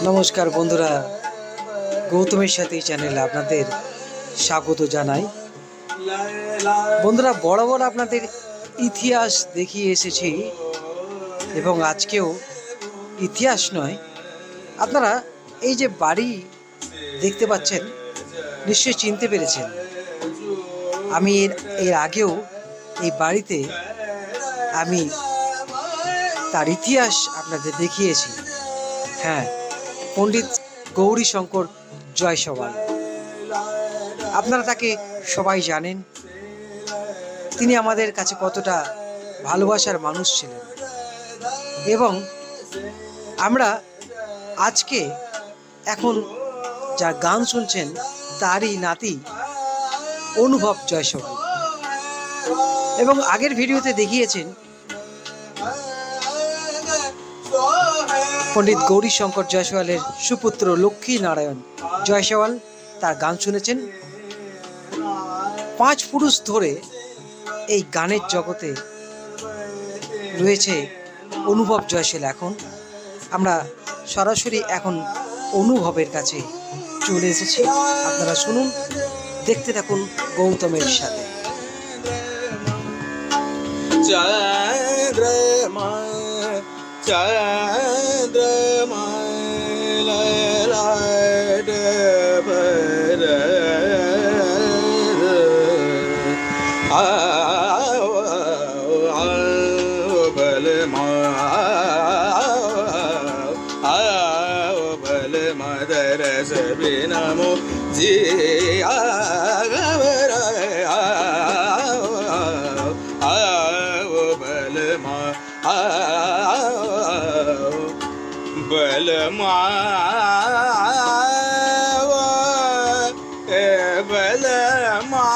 নমস্কার বন্ধুরা, গৌতমের সাথে চ্যানেলে আপনাদের স্বাগত জানাই। বন্ধুরা, বরাবর আপনাদের ইতিহাস দেখিয়ে এসেছি এবং আজকেও ইতিহাস নয়, আপনারা এই যে বাড়ি দেখতে পাচ্ছেন নিশ্চয়ই চিনতে পেরেছেন। আমি এর আগেও এই বাড়িতে আমি তার ইতিহাস আপনাদের দেখিয়েছি। হ্যাঁ, পণ্ডিত গৌরীশঙ্কর জয়সওয়াল, আপনারা তাকে সবাই জানেন। তিনি আমাদের কাছে কতটা ভালোবাসার মানুষ ছিলেন এবং আমরা আজকে এখন যার গান শুনছেন তারই নাতি অনুভব জয়সওয়াল। এবং আগের ভিডিওতে দেখিয়েছেন পণ্ডিত গৌরীশঙ্কর জয়সওয়ালের সুপুত্র লক্ষ্মী নারায়ণ জয়সওয়াল, তার গান শুনেছেন। 5 পুরুষ ধরে এই গানের জগতে রয়েছে অনুভব জয়সওয়াল। এখন আমরা সরাসরি এখন অনুভবের কাছে চলে এসেছি। আপনারা শুনুন, দেখতে থাকুন গৌতমের সাথে। नमो जी बलमा बलमा बलमा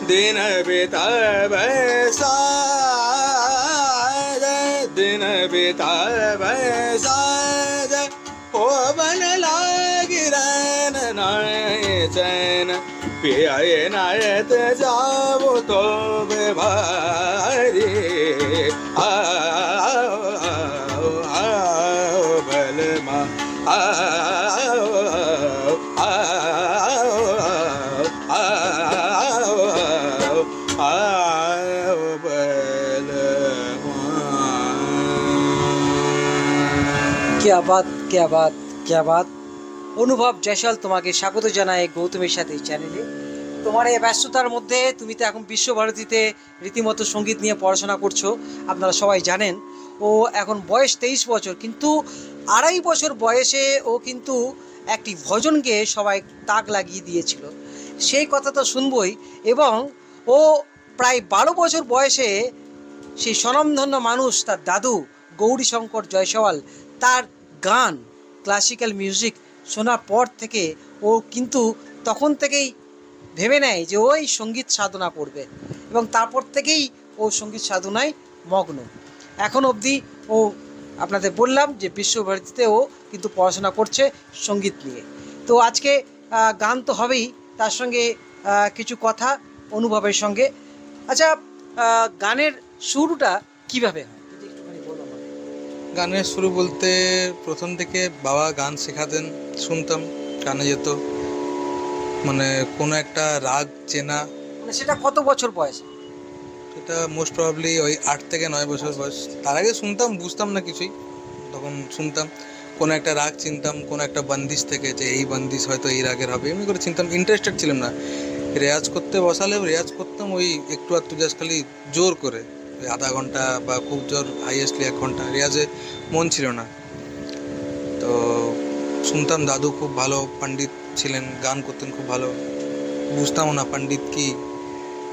दिन बिता बैसा दिन बिता ओ बन लागी रन चैन पियाए नायत जाओ तो बेभारी बलमा क्या बात क्या बात क्या बात। অনুভব জয়সওয়াল, তোমাকে স্বাগত জানাই গৌতমের সাথে চ্যানেলে। তোমার এই ব্যস্ততার মধ্যে তুমি তো এখন বিশ্বভারতীতে রীতিমতো সঙ্গীত নিয়ে পড়াশোনা করছো, আপনারা সবাই জানেন। ও এখন বয়স 23 বছর, কিন্তু 2.5 বছর বয়সে ও কিন্তু একটি ভজন গেয়ে সবাই তাক লাগিয়ে দিয়েছিল, সেই কথা তো শুনবই। এবং ও প্রায় 12 বছর বয়সে সেই স্বনামধন্য মানুষ তার দাদু গৌরীশঙ্কর জয়সওয়াল, তার গান ক্লাসিক্যাল মিউজিক শোনার পর থেকে ও কিন্তু তখন থেকেই ভেবে নেয় যে ওই সঙ্গীত সাধনা করবে এবং তারপর থেকেই ও সঙ্গীত সাধনায় মগ্ন। এখন অবধি ও আপনাদের বললাম যে বিশ্বভারতীতে ও কিন্তু পড়াশোনা করছে সঙ্গীত নিয়ে। তো আজকে গান তো হবেই, তার সঙ্গে কিছু কথা অনুভবের সঙ্গে। আচ্ছা, গানের শুরুটা কিভাবে হয়? গানের শুরু বলতে প্রথম থেকে বাবা গান শেখাতেন, শুনতাম, কানে যেত, মানে কোনো একটা রাগ চেনা। মানে সেটা কত বছর বয়স? সেটা মোস্ট প্রবাবলি ওই 8 থেকে 9 বছর বয়স। তার আগে শুনতাম, বুঝতাম না কিছুই, তখন শুনতাম, কোনো একটা রাগ চিনতাম, কোনো একটা বন্দিশ থেকে, যে এই বন্দিশ হয়তো এই রাগের হবে, এমনি করে চিনতাম। ইন্টারেস্টেড ছিলাম না। রেয়াজ করতে বসালেও রেয়াজ করতাম ওই একটু আধটু, জাস্ট খালি জোর করে, ওই আধা ঘন্টা বা খুব জোর হাইয়েস্টলি 1 ঘন্টা। রেয়াজে মন ছিল না। তো শুনতাম, দাদু খুব ভালো পণ্ডিত ছিলেন, গান করতেন খুব ভালো। বুঝতামও না পণ্ডিত কি,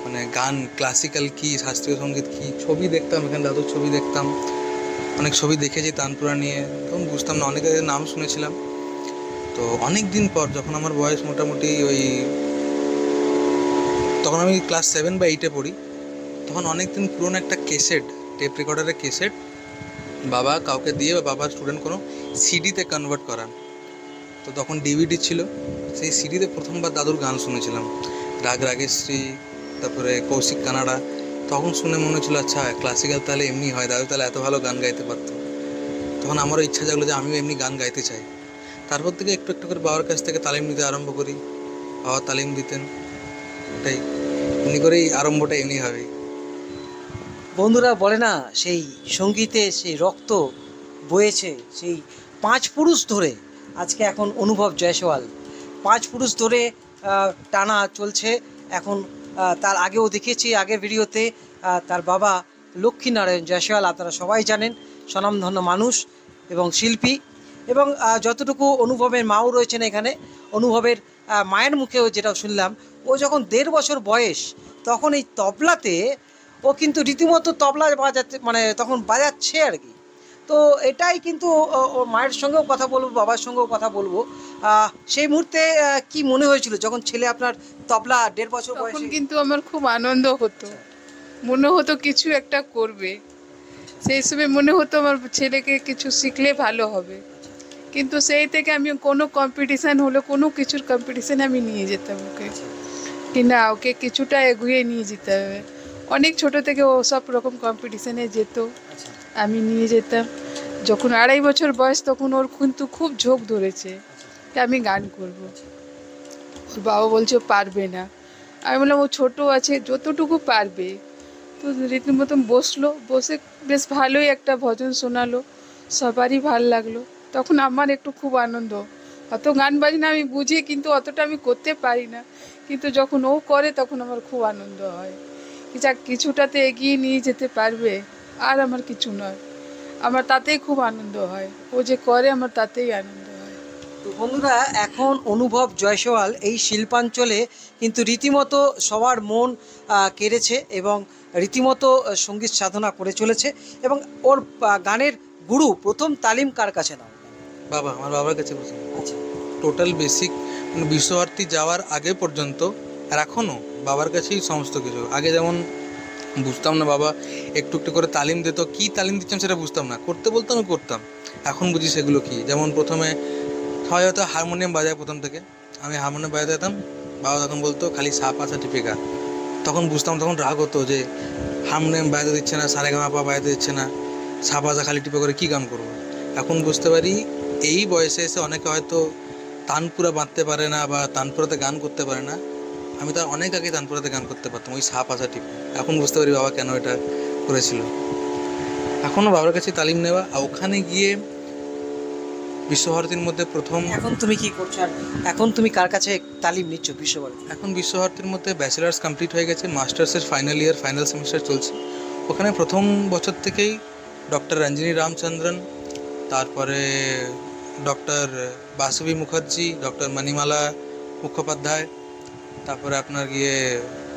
মানে গান ক্লাসিক্যাল কি, শাস্ত্রীয় সঙ্গীত কি। ছবি দেখতাম, এখানে দাদুর ছবি দেখতাম, অনেক ছবি দেখেছি তানপুরা নিয়ে, তখন বুঝতাম না। অনেকের নাম শুনেছিলাম। তো অনেক দিন পর যখন আমার বয়স মোটামুটি ওই, তখন আমি ক্লাস 7 বা 8-এ পড়ি, তখন অনেকদিন পুরনো একটা ক্যাসেট, টেপ রেকর্ডারের ক্যাসেট বাবা কাউকে দিয়ে, বা বাবার স্টুডেন্ট কোনো সিডিতে কনভার্ট করান। তো তখন ডিভিডি ছিল, সেই সিডিতে প্রথমবার দাদুর গান শুনেছিলাম। রাগ রাগেশ্রী, তারপরে কৌশিক কানাডা, তখন শুনে মনে হচ্ছিল আচ্ছা ক্লাসিক্যাল তাহলে এমনি হয়, দাদু তাহলে এত ভালো গান গাইতে পারতো। তখন আমারও ইচ্ছা জাগলো যে আমিও এমনি গান গাইতে চাই। তারপর থেকে একটু একটু করে বাবার কাছ থেকে তালিম নিতে আরম্ভ করি, বাবা তালিম দিতেন, এটাই এমনি করেই আরম্ভটা এমনি হবে। বন্ধুরা বলে না, সেই সঙ্গীতে সেই রক্ত বয়েছে সেই 5 পুরুষ ধরে। আজকে এখন অনুভব জয়সওয়াল 5 পুরুষ ধরে টানা চলছে এখন। তার আগেও দেখেছি আগের ভিডিওতে তার বাবা লক্ষ্মীনারায়ণ জয়সওয়াল, আপনারা সবাই জানেন, স্বনামধন্য মানুষ এবং শিল্পী। এবং যতটুকু অনুভবের মাও রয়েছেন এখানে, অনুভবের মায়ের মুখেও যেটা শুনলাম, ও যখন 1.5 বছর বয়স তখন এই তবলাতে ও কিন্তু রীতিমতো তবলা বাজাতে, মানে তখন বাজাচ্ছে আর কি। তো এটাই কিন্তু ও মায়ের সঙ্গেও কথা বলবো, বাবার সঙ্গেও কথা বলবো। সেই মুহূর্তে কি মনে হয়েছিল যখন ছেলে আপনার তবলা 1.5 বছর তখন বয়সে? কিন্তু আমার খুব আনন্দ হতো, মনে হতো কিছু একটা করবে। সেই সময় মনে হতো আমার ছেলেকে কিছু শিখলে ভালো হবে। কিন্তু সেই থেকে আমি কোনো কম্পিটিশান হলো, কোনো কিছুর কম্পিটিশানে আমি নিয়ে যেতাম ওকে, কি না ওকে কিছুটা এগিয়ে নিয়ে যেতে হবে। অনেক ছোট থেকে ও সব রকম কম্পিটিশানে যেত, আমি নিয়ে যেতাম। যখন 2.5 বছর বয়স তখন ওর কিন্তু খুব ঝোঁক ধরেছে যে আমি গান করব। ওর বাবা বলছে ও পারবে না। আমি বললাম ও ছোটো আছে, যতটুকু পারবে। তো রীতিমতন বসলো, বসে বেশ ভালোই একটা ভজন শোনালো, সবারই ভাল লাগলো। তখন আমার একটু খুব আনন্দ। অত গান বাজনা আমি বুঝি কিন্তু অতটা আমি করতে পারি না, কিন্তু যখন ও করে তখন আমার খুব আনন্দ হয়। যাক কিছুটাতে এগিয়ে নিয়ে যেতে পারবে, আর আমার কিছু নয়, আমার তাতেই খুব আনন্দ হয়। ও যে করে আমার তাতেই আনন্দ হয়। তো বন্ধুরা এখন অনুভব জয়সওয়াল এই শিল্পাঞ্চলে কিন্তু রীতিমতো সবার মন কেড়েছে এবং রীতিমতো সঙ্গীত সাধনা করে চলেছে। এবং ওর গানের গুরু প্রথম তালিম কার কাছে নাও? বাবা, আমার বাবার কাছে বলছি। আচ্ছা, টোটাল বেসিক মানে বিশ্বভারতী যাওয়ার আগে পর্যন্ত আর এখনও বাবার কাছেই সমস্ত কিছু। আগে যেমন বুঝতাম না, বাবা একটু একটু করে তালিম দিত, কী তালিম দিচ্ছেন সেটা বুঝতাম না, করতে বলতাম করতাম, এখন বুঝি সেগুলো কী। যেমন প্রথমে সবাই হয়তো হারমোনিয়াম বাজায়, প্রথম থেকে আমি হারমোনিয়াম বাজাতে যেতাম, বাবা তখন বলতো খালি সা পা সা টিপে গা। তখন বুঝতাম, তখন রাগ হতো যে হারমোনিয়াম বাজাতে দিচ্ছে না, সারেগামাপা বাজাতে দিচ্ছে না, সা পা সা খালি টিপে করে কী গান করবো। এখন বুঝতে পারি এই বয়সে এসে অনেকে হয়তো তানপুরা বাঁধতে পারে না বা তানপুরাতে গান করতে পারে না। আমি তো অনেক আগে তানপুরাতে গান করতে পারতাম ওই সা পা সা টিপে। এখন বুঝতে পারি বাবা কেন এটা করেছিল। এখনও বাবার কাছে তালিম নেওয়া, আর ওখানে গিয়ে বিশ্বভারতীর মধ্যে প্রথম। এখন তুমি কি করছো আর এখন তুমি কার কাছে তালিম নিচ্ছ বিশ্বভারতী? এখন বিশ্বভারতীর মধ্যে ব্যাচেলার্স কমপ্লিট হয়ে গেছে, মাস্টার্সের ফাইনাল ইয়ার ফাইনাল সেমিস্টার চলছে। ওখানে প্রথম বছর থেকেই ডক্টর রঞ্জিনী রামচন্দ্রন, তারপরে ডক্টর বাসবী মুখার্জি, ডক্টর মণিমালা মুখোপাধ্যায়, তারপরে আপনার গিয়ে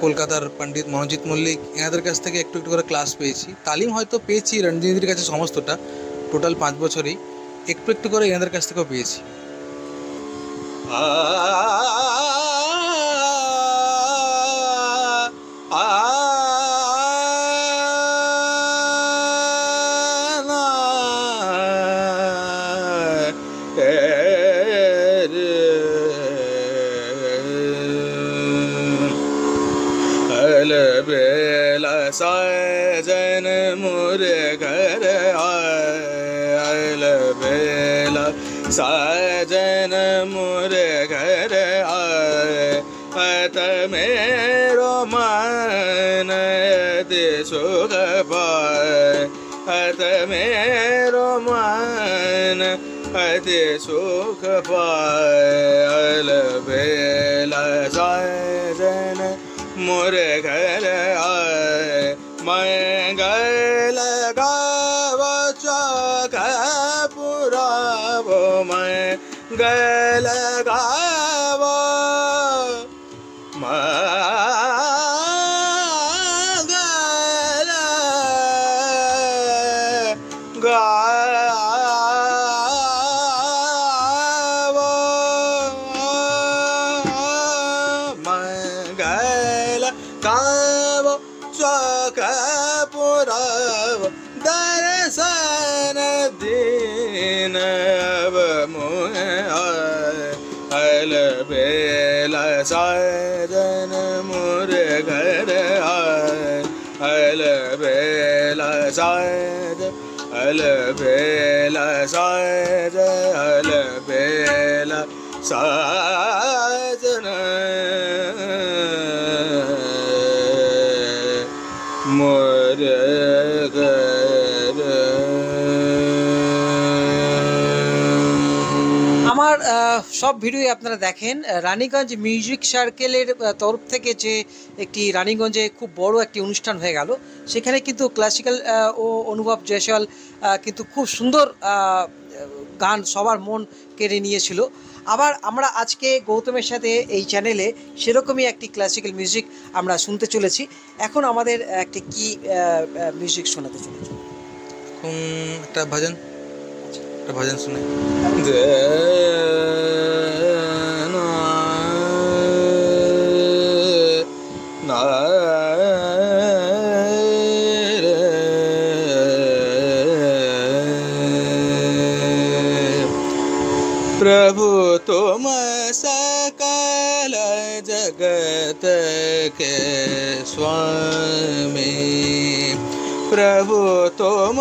কলকাতার পণ্ডিত মনোজিৎ মল্লিক, এনাদের কাছ থেকে একটু একটু করে ক্লাস পেয়েছি। তালিম হয়তো পেয়েছি রঞ্জিনীদের কাছে সমস্তটা, টোটাল 5 বছরই একটু একটু করে এনাদের কাছ থেকেও পেয়েছি। बेला साजन मोरे घर आयल, बेला साजन मोरे घर आए, अत मेरो मन यदि सुख पाए, अत मेरो मन अति सुख पाए। अल बेला साजन मोरे घर आए, मंगल गाव चौक पुरावो, मंगल गाव मंगल गाव मंगल गाव चौक पुराव, दर्शन दीन अब मुँह आए। अल बेला साजन मोरे घर अलबेला साज अलबेला साज अलबेला साजन मोर घर। আমার সব ভিডিও আপনারা দেখেন, রানীগঞ্জ মিউজিক সার্কেলের তরফ থেকে যে একটি রানীগঞ্জে খুব বড় একটি অনুষ্ঠান হয়ে গেল, সেখানে কিন্তু ক্লাসিক্যাল ও অনুভব জয়সওয়াল কিন্তু খুব সুন্দর গান সবার মন কেড়ে নিয়েছিল। আবার আমরা আজকে গৌতমের সাথে এই চ্যানেলে সেরকমই একটি ক্লাসিক্যাল মিউজিক আমরা শুনতে চলেছি। এখন আমাদের একটি কি মিউজিক শোনাতে চলেছি? এখন একটা ভজন শুনে। प्रभु तुम सकल जगत के स्वामी, प्रभु तुम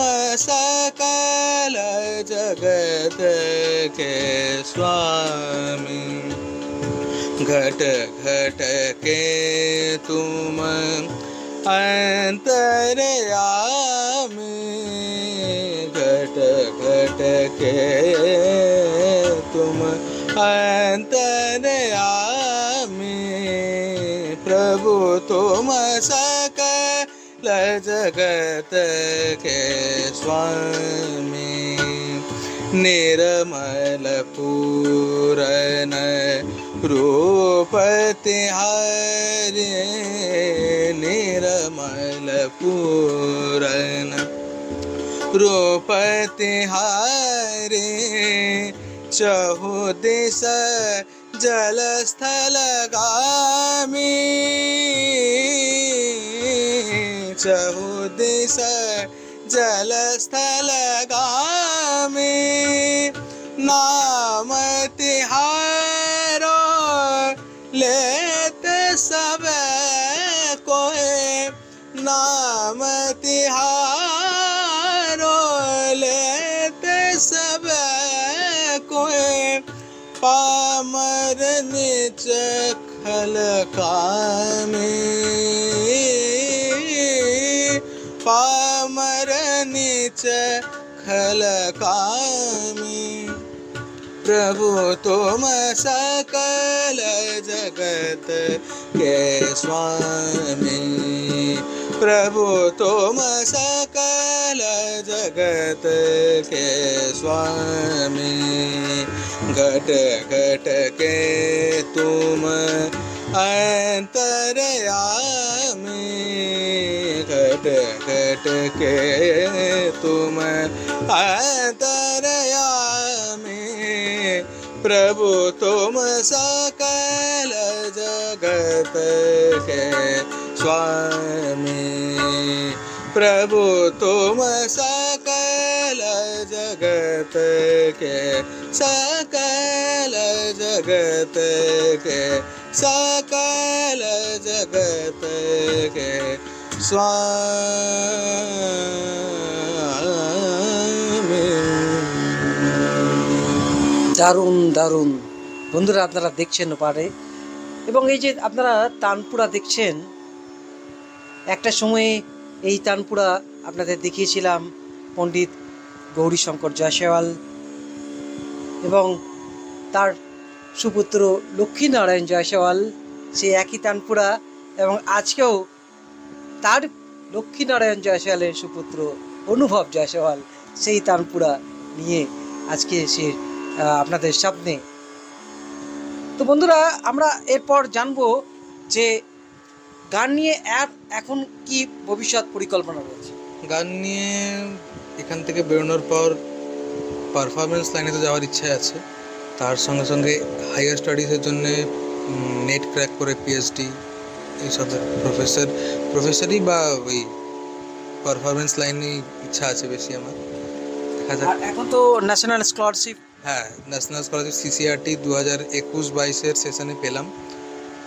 सकल जगत के स्वामी, घट घट के तुम अंतर्यामी, घट घट के तुम अंतर्यामी, प्रभु तुम सकल जगत के स्वामी, निर्मल पूरन रूप तिहारे, निर्मल पूरन रूप तिहारे, चहु दिश जल स्थल गामी, चहु दिश जल स्थल गामी, नाम तिहारो लेते सब कोई, नाम तिहारो लेते सब कोई, पामर नीच खल कामी, पामर नीच खल कामी, प्रभु तुम सकल जगत के स्वामी, प्रभु तुम सकल जगत के स्वामी, घट घट के तुम अंतर्यामी, घट घट के तुम अंतर्यामी, प्रभु तुम सकल जगत के स्वामी, प्रभु तुम सकल जगत के, सकल जगत के, सकल जगत के स्वामी। দারুণ দারুণ বন্ধুরা, আপনারা দেখছেন পারে, এবং এই যে আপনারা তানপুরা দেখছেন, একটা সময়ে এই তানপুরা আপনাদের দেখিয়েছিলাম পণ্ডিত গৌরীশঙ্কর জয়সওয়াল এবং তার সুপুত্র লক্ষ্মীনারায়ণ জয়সওয়াল, সেই একই তানপুরা, এবং আজকেও তার লক্ষ্মীনারায়ণ জয়সওয়ালের সুপুত্র অনুভব জয়সওয়াল সেই তানপুরা নিয়ে আজকে সে আপনাদের সামনে। তো বন্ধুরা, আমরা এরপর জানবো যে গান নিয়ে এখন কি ভবিষ্যৎ পরিকল্পনা রয়েছে। গান নিয়ে এখান থেকে বেরোনোর পর পারফরমেন্স লাইনে তো যাওয়ার ইচ্ছা আছে, তার সঙ্গে সঙ্গে হায়ার স্টাডিজের জন্য নেট ক্র্যাক করে পিএইচডি এইসব প্রফেসরই বা ওই পারফরমেন্স লাইনে ইচ্ছা আছে বেশি আমার। দেখা যাক। এখন তো ন্যাশনাল স্কলারশিপ, হ্যাঁ, ন্যাশনাল স্কলারশিপ সিসিআরটি 2021-22 সেশনে পেলাম,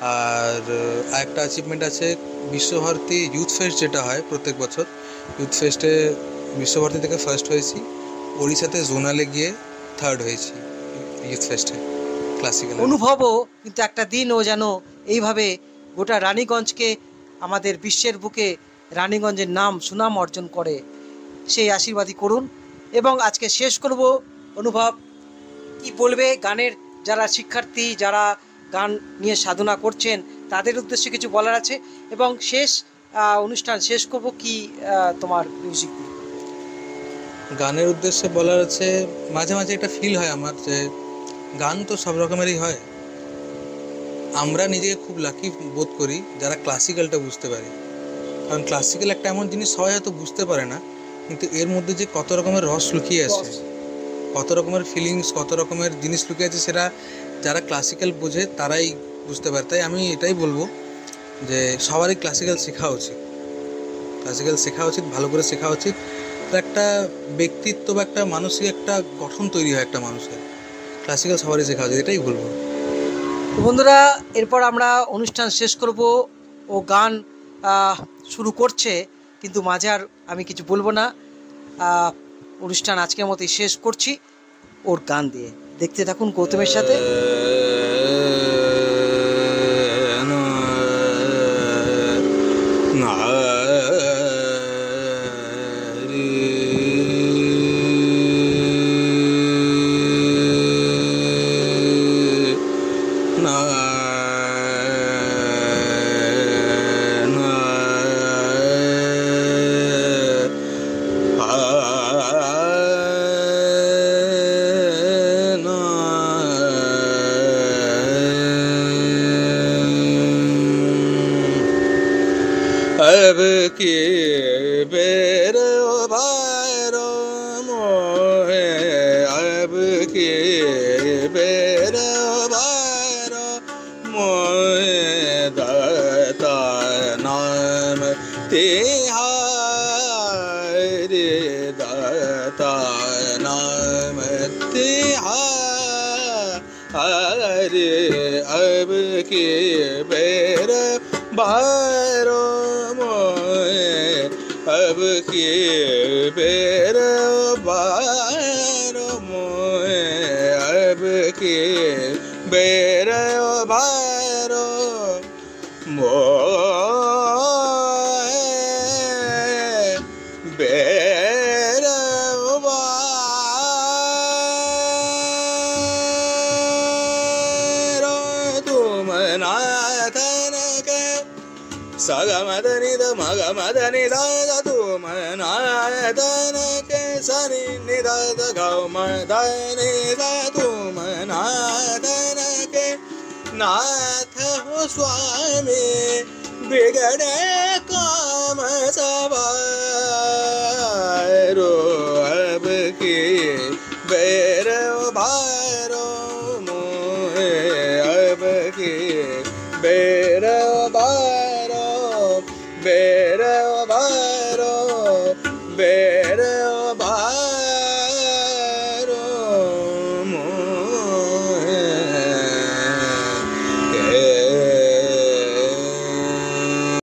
আর একটা অ্যাচিভমেন্ট আছে বিশ্বভারতী ইউথ ফেস্ট, যেটা হয় প্রত্যেক বছর। ইউথ ফেস্টে বিশ্বভারতী থেকে ফার্স্ট হয়েছি, ওড়িশাতে জোনালে গিয়ে থার্ড হয়েছি ইউথ ফেস্টে ক্লাসিক্যাল। অনুভবও কিন্তু একটা দিন ও যেন এইভাবে গোটা রানীগঞ্জকে, আমাদের বিশ্বের বুকে রানীগঞ্জের নাম সুনাম অর্জন করে, সেই আশীর্বাদই করুন। এবং আজকে শেষ করব, অনুভব কি বলবে গানের যারা শিক্ষার্থী, যারা গান নিয়ে সাধনা করছেন তাদের উদ্দেশ্যে কিছু বলার আছে? এবং শেষ অনুষ্ঠান শেষ করব কি তোমার মিউজিক দিয়ে? গানের উদ্দেশ্যে বলার আছে, মাঝে মাঝে একটা ফিল হয় আমার যে গান তো সব রকমেরই হয়। আমরা নিজেকে খুব লাকি বোধ করি যারা ক্লাসিক্যালটা বুঝতে পারি, কারণ ক্লাসিক্যাল একটা এমন জিনিস সবাই হয়তো বুঝতে পারে না, কিন্তু এর মধ্যে যে কত রকমের রস লুকিয়ে আছে, কত রকমের ফিলিংস, কত রকমের জিনিস লুকিয়ে আছে, সেটা যারা ক্লাসিক্যাল বোঝে তারাই বুঝতে পারে। তাই আমি এটাই বলবো যে সবারই ক্লাসিক্যাল শেখা উচিত, ক্লাসিক্যাল শেখা উচিত, ভালো করে শেখা উচিত। তো একটা ব্যক্তিত্ব বা একটা মানসিক একটা গঠন তৈরি হয় একটা মানুষের, ক্লাসিক্যাল সবারই শেখা উচিত, এটাই বলবো। তো বন্ধুরা, এরপর আমরা অনুষ্ঠান শেষ করব। ও গান শুরু করছে, কিন্তু মাঝে আর আমি কিছু বলবো না। অনুষ্ঠান আজকের মতোই শেষ করছি ওর গান দিয়ে। দেখতে থাকুন গৌতমের সাথে। अब के बेर भारो मोहे, अब के बेर भारो मोहे, दाता नाम तिहारे, दाता नाम तिहारे, अब के बेर भारो मोहे, अब के बेर भारो मोहे, अब के बेर भारो मोहे, बेर भारो तुम नाथन के सगमदनि द मगमदनि द तुम नाथन के सनि निद गौमदनि द तुम नाथन के नाथ हो स्वामी, बिगड़े काम सवारो, अब के बेर भारो मोहे, अब के बेर भारो, बेर भारो, बेर